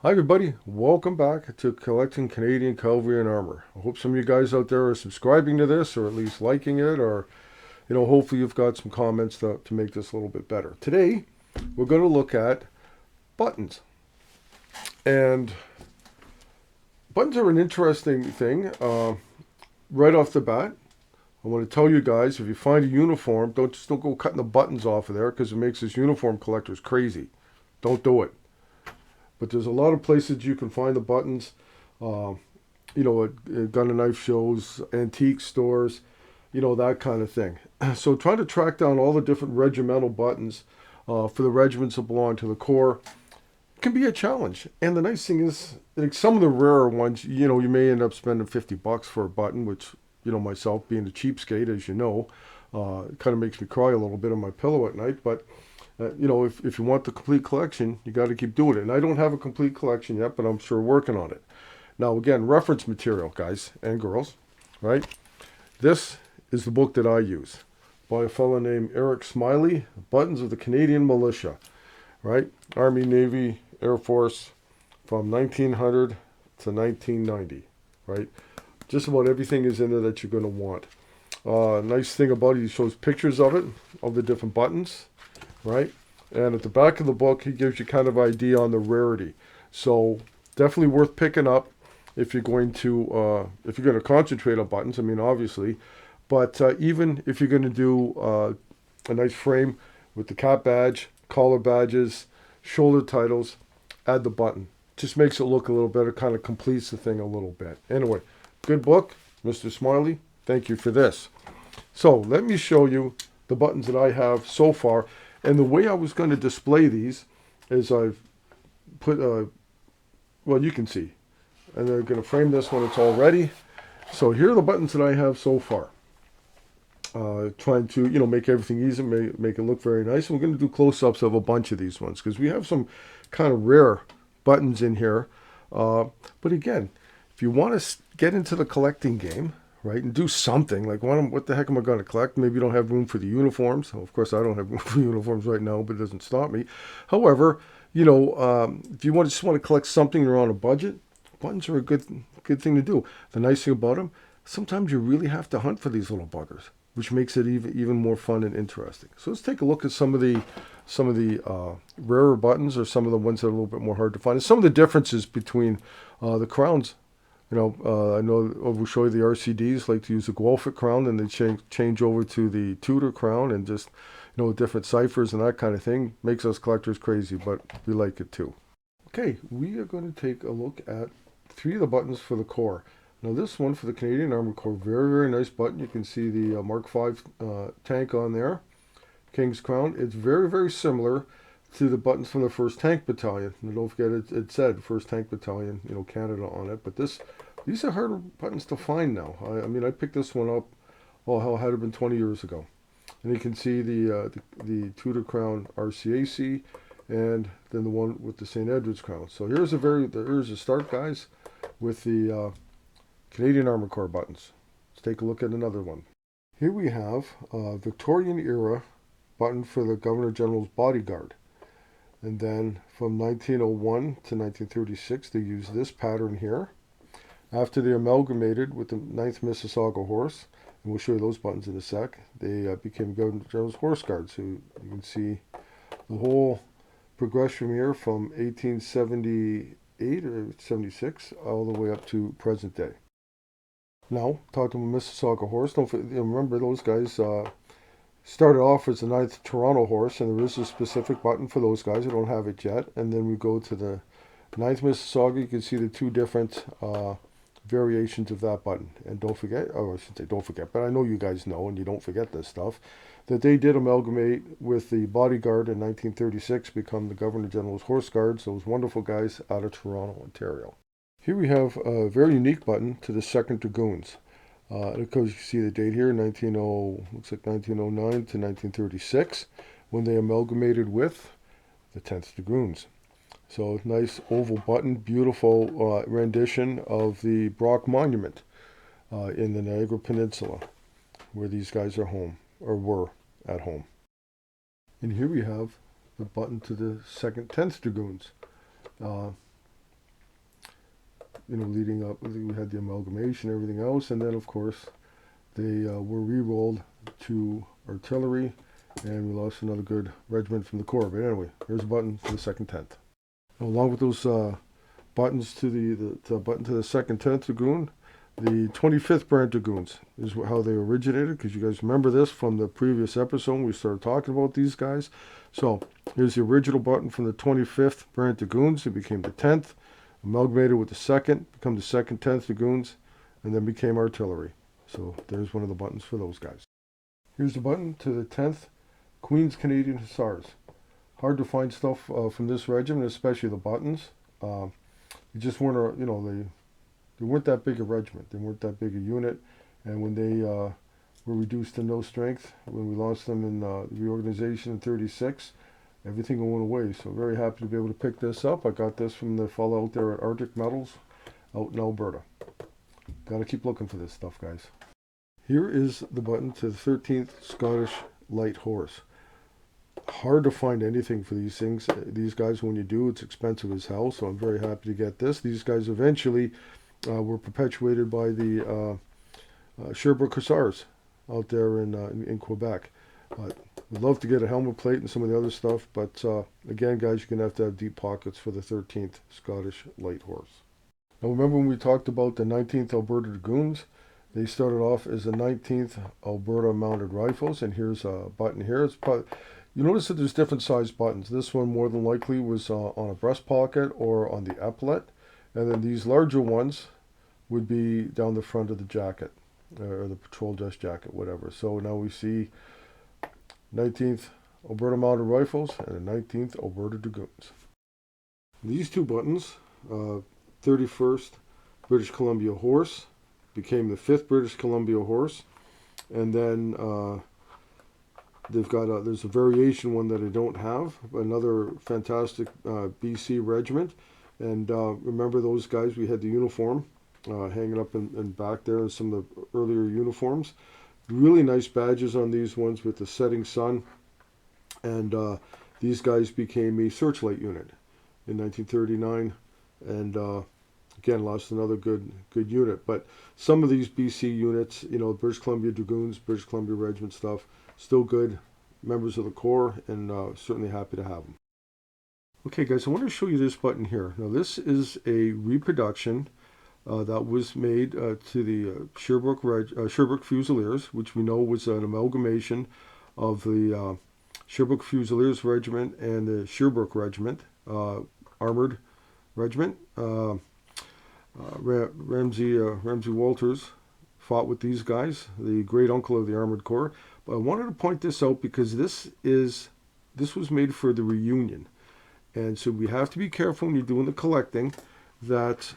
Hi everybody, welcome back to Collecting Canadian Cavalry and Armour. I hope some of you guys out there are subscribing to this or at least liking it, or hopefully you've got some comments to make this a little bit better. Today we're going to look at buttons. And buttons are an interesting thing. Right off the bat, I want to tell you guys, if you find a uniform, don't go cutting the buttons off of there because it makes us uniform collectors crazy. Don't do it. But there's a lot of places you can find the buttons. Uh, at gun and knife shows, antique stores, that kind of thing. So trying to track down all the different regimental buttons for the regiments that belong to the Corps can be a challenge. And the nice thing is, like some of the rarer ones, you may end up spending $50 for a button, which, myself being a cheapskate, as you know, kind of makes me cry a little bit on my pillow at night. But if you want the complete collection, you got to keep doing it. And I don't have a complete collection yet, but I'm sure working on it. Now, again, reference material, guys and girls, right? This is the book that I use by a fellow named Eric Smiley, Buttons of the Canadian Militia, right? Army, Navy, Air Force, from 1900 to 1990, right? Just about everything is in there that you're going to want. Nice thing about it, he shows pictures of it, of the different buttons, right? And at the back of the book, he gives you kind of idea on the rarity. So definitely worth picking up if you're going to concentrate on buttons. I mean, obviously, but even if you're going to do a nice frame with the cap badge, collar badges, shoulder titles, add the button. Just makes it look a little better, kind of completes the thing a little bit. Anyway, good book, Mr. Smiley. Thank you for this. So let me show you the buttons that I have so far. And the way I was going to display these is I've put, well, you can see. And they're going to frame this when it's all ready. So here are the buttons that I have so far. Trying to, make everything easy, make it look very nice. And we're going to do close-ups of a bunch of these ones because we have some kind of rare buttons in here. But again, if you want to get into the collecting game, right, and do something like what the heck am I going to collect? Maybe you don't have room for the uniforms. Well, of course, I don't have room for uniforms right now, but it doesn't stop me. However, if you just want to collect something, you're on a budget. Buttons are a good thing to do. The nice thing about them, sometimes you really have to hunt for these little buggers, which makes it even more fun and interesting. So let's take a look at some of the rarer buttons, or some of the ones that are a little bit more hard to find, and some of the differences between the crowns. I know we'll show you the RCDs like to use a Guelphic crown, and they change over to the Tudor crown, and just different ciphers and that kind of thing makes us collectors crazy, but we like it too. Okay, we are going to take a look at three of the buttons for the Corps. Now this one for the Canadian Armored Corps, very nice button. You can see the Mark V tank on there, King's Crown. It's very similar to the buttons from the 1st Tank Battalion. And don't forget it said 1st Tank Battalion, Canada on it. But these are harder buttons to find now. I mean, I picked this one up, oh hell, had it been 20 years ago. And you can see the Tudor Crown RCAC, and then the one with the St. Edward's Crown. So here's a start, guys, with the Canadian Armored Corps buttons. Let's take a look at another one. Here we have a Victorian era button for the Governor General's bodyguard. And then from 1901 to 1936, they used this pattern here. After they amalgamated with the 9th Mississauga Horse, and we'll show you those buttons in a sec, they became Governor General's Horse Guards. So you can see the whole progression here from 1878 or 76 all the way up to present day. Now, talking about Mississauga Horse, remember those guys started off as the 9th Toronto Horse, and there is a specific button for those guys. I don't have it yet. And then we go to the 9th Mississauga. You can see the two different variations of that button. And don't forget, or I should say don't forget, but I know you guys know, and you don't forget this stuff, that they did amalgamate with the bodyguard in 1936, become the Governor General's Horse Guards, those wonderful guys out of Toronto, Ontario. Here we have a very unique button to the 2nd Dragoons. Because you see the date here, looks like 1909 to 1936, when they amalgamated with the 10th Dragoons. So nice oval button, beautiful rendition of the Brock Monument in the Niagara Peninsula, where these guys are home, or were at home. And here we have the button to the 2nd 10th Dragoons. leading up. We had the amalgamation, everything else, and then of course they were re-rolled to artillery, and we lost another good regiment from the Corps. But anyway, here's a button for the 2nd 10th. Along with those buttons to the button to the 2nd 10th Dragoon, the 25th Brant Dragoons is how they originated, because you guys remember this from the previous episode when we started talking about these guys. So here's the original button from the 25th Brant Dragoons. It became the 10th, amalgamated with the 2nd, become the 2nd 10th Dragoons, and then became artillery. So there's one of the buttons for those guys. Here's the button to the 10th Queen's Canadian Hussars. Hard to find stuff from this regiment, especially the buttons. You just weren't, they weren't that big a regiment. They weren't that big a unit. And when they were reduced to no strength, when we lost them in reorganization in 36, everything went away. So very happy to be able to pick this up. I got this from the fellow out there at Arctic Metals out in Alberta. Got to keep looking for this stuff, guys. Here is the button to the 13th Scottish Light Horse. Hard to find anything for these things. These guys, when you do, it's expensive as hell, so I'm very happy to get this. These guys eventually were perpetuated by the Sherbrooke Hussars out there in Quebec. We'd love to get a helmet plate and some of the other stuff, but again, guys, you're going to have deep pockets for the 13th Scottish Light Horse. Now, remember when we talked about the 19th Alberta Dragoons? They started off as the 19th Alberta Mounted Rifles, and here's a button here. You notice that there's different size buttons. This one more than likely was on a breast pocket or on the epaulette, and then these larger ones would be down the front of the jacket, or the patrol dress jacket, whatever. So now we see 19th Alberta Mounted Rifles and the 19th Alberta Dragoons. These two buttons, 31st British Columbia Horse, became the 5th British Columbia Horse, and then they've got there's a variation one that I don't have, another fantastic BC regiment, and remember those guys, we had the uniform hanging up in back there, and some of the earlier uniforms. Really nice badges on these ones with the setting sun, and these guys became a searchlight unit in 1939, and again, lost another good unit. But some of these BC units, British Columbia Dragoons, British Columbia Regiment stuff, still good members of the Corps, and certainly happy to have them. Okay, guys, I want to show you this button here. Now, this is a reproduction that was made to the Sherbrooke Fusiliers, which we know was an amalgamation of the Sherbrooke Fusiliers Regiment and the Sherbrooke Regiment, Armored Regiment. Ramsay Walters fought with these guys, the great uncle of the Armored Corps. But I wanted to point this out because this was made for the reunion, and so we have to be careful when you're doing the collecting that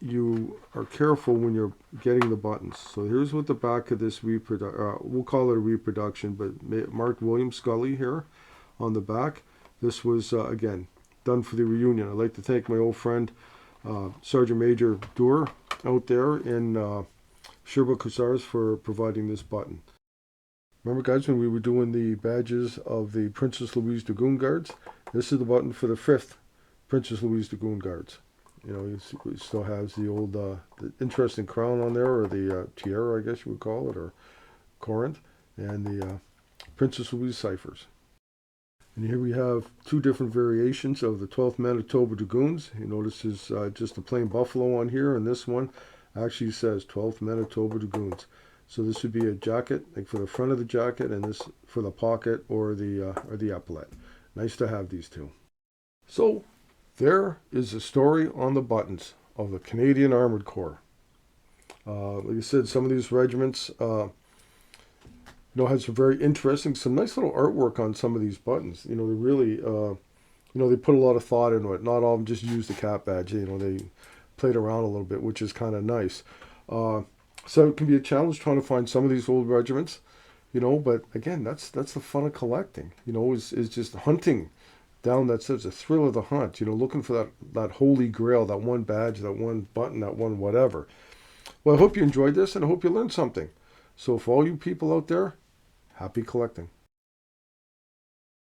you are careful when you're getting the buttons. So here's what the back of this we'll call it a reproduction, but marked William Scully here on the back. This was again done for the reunion. I'd like to thank my old friend Sergeant Major Doer out there in Sherbrooke Hussars for providing this button. Remember, guys, when we were doing the badges of the Princess Louise Dragoon Guards, this is the button for the 5th Princess Louise Dragoon Guards. It still has the old the interesting crown on there, or the tiara, I guess you would call it, or Corinth, and the Princess Louise ciphers. And here we have two different variations of the 12th Manitoba Dragoons. You notice there's just a plain buffalo on here, and this one actually says 12th Manitoba Dragoons. So this would be a jacket, like for the front of the jacket, and this for the pocket or the epaulette. Nice to have these two. So there is a story on the buttons of the Canadian Armored Corps. Like I said, some of these regiments had some very interesting, some nice little artwork on some of these buttons. They really, they put a lot of thought into it. Not all of them just use the cap badge. They played around a little bit, which is kind of nice. So it can be a challenge trying to find some of these old regiments, but again, that's the fun of collecting, is just hunting down that says the thrill of the hunt, looking for that holy grail, that one badge, that one button, that one whatever. Well, I hope you enjoyed this, and I hope you learned something. So for all you people out there, happy collecting.